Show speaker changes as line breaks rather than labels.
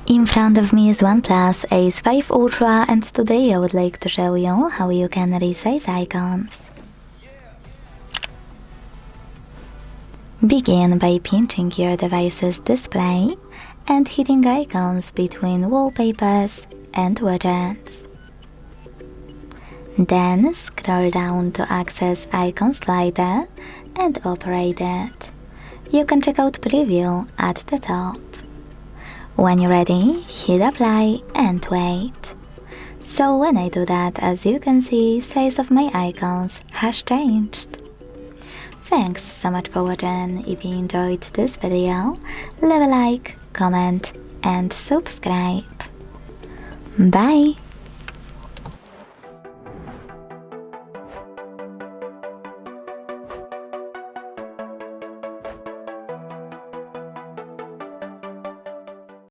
In front of me is OnePlus Ace 5 Ultra, and today I would like to show you how you can resize icons. Begin by pinching your device's display and hitting icons between wallpapers and widgets. Then scroll down to access icon slider and operate it. You can check out preview at the top. When you're ready, hit apply and wait. So when I do that, as you can see, size of my icons has changed. Thanks so much for watching. If you enjoyed this video, leave a like, comment and subscribe. Bye!